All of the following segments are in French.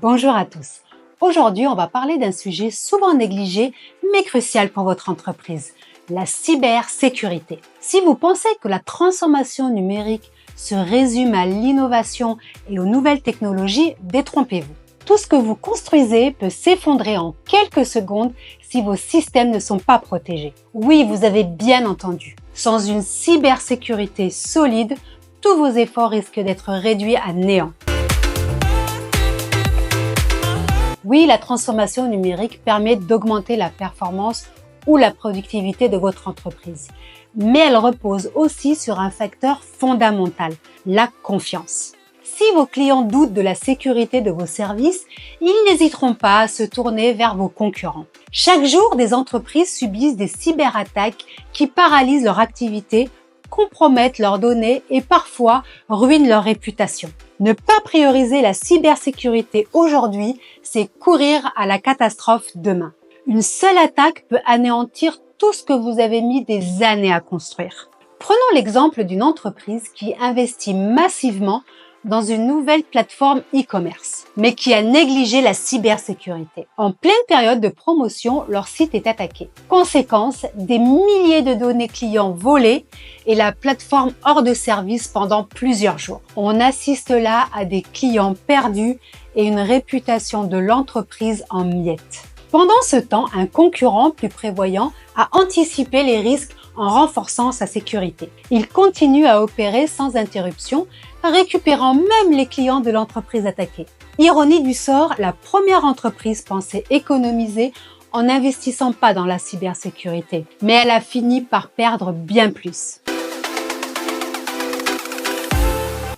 Bonjour à tous. Aujourd'hui, on va parler d'un sujet souvent négligé mais crucial pour votre entreprise, la cybersécurité. Si vous pensez que la transformation numérique se résume à l'innovation et aux nouvelles technologies, détrompez-vous. Tout ce que vous construisez peut s'effondrer en quelques secondes si vos systèmes ne sont pas protégés. Oui, vous avez bien entendu. Sans une cybersécurité solide, tous vos efforts risquent d'être réduits à néant. Oui, la transformation numérique permet d'augmenter la performance ou la productivité de votre entreprise. Mais elle repose aussi sur un facteur fondamental, la confiance. Si vos clients doutent de la sécurité de vos services, ils n'hésiteront pas à se tourner vers vos concurrents. Chaque jour, des entreprises subissent des cyberattaques qui paralysent leur activité, compromettent leurs données et parfois ruinent leur réputation. Ne pas prioriser la cybersécurité aujourd'hui, c'est courir à la catastrophe demain. Une seule attaque peut anéantir tout ce que vous avez mis des années à construire. Prenons l'exemple d'une entreprise qui investit massivement dans une nouvelle plateforme e-commerce, mais qui a négligé la cybersécurité. En pleine période de promotion, leur site est attaqué. Conséquence, des milliers de données clients volées et la plateforme hors de service pendant plusieurs jours. On assiste là à des clients perdus et une réputation de l'entreprise en miettes. Pendant ce temps, un concurrent plus prévoyant a anticipé les risques en renforçant sa sécurité. Il continue à opérer sans interruption, récupérant même les clients de l'entreprise attaquée. Ironie du sort, la première entreprise pensait économiser en n'investissant pas dans la cybersécurité, mais elle a fini par perdre bien plus.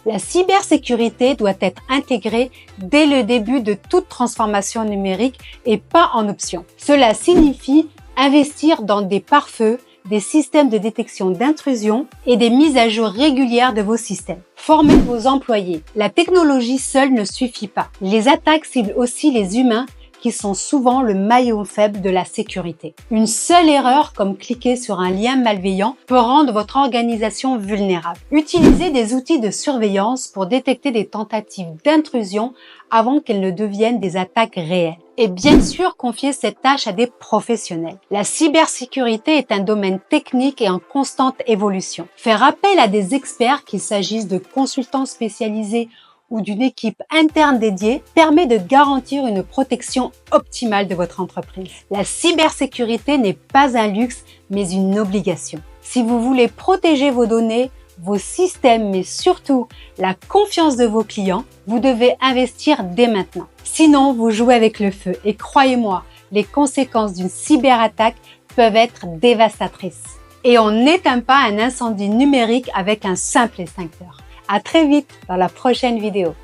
La cybersécurité doit être intégrée dès le début de toute transformation numérique et pas en option. Cela signifie investir dans des pare-feux, des systèmes de détection d'intrusion et des mises à jour régulières de vos systèmes. Formez vos employés. La technologie seule ne suffit pas. Les attaques ciblent aussi les humains qui sont souvent le maillon faible de la sécurité. Une seule erreur, comme cliquer sur un lien malveillant, peut rendre votre organisation vulnérable. Utilisez des outils de surveillance pour détecter des tentatives d'intrusion avant qu'elles ne deviennent des attaques réelles. Et bien sûr, confiez cette tâche à des professionnels. La cybersécurité est un domaine technique et en constante évolution. Faire appel à des experts, qu'il s'agisse de consultants spécialisés ou d'une équipe interne dédiée, permet de garantir une protection optimale de votre entreprise. La cybersécurité n'est pas un luxe, mais une obligation. Si vous voulez protéger vos données, vos systèmes, mais surtout la confiance de vos clients, vous devez investir dès maintenant. Sinon, vous jouez avec le feu et croyez-moi, les conséquences d'une cyberattaque peuvent être dévastatrices. Et on n'éteint pas un incendie numérique avec un simple extincteur. À très vite dans la prochaine vidéo.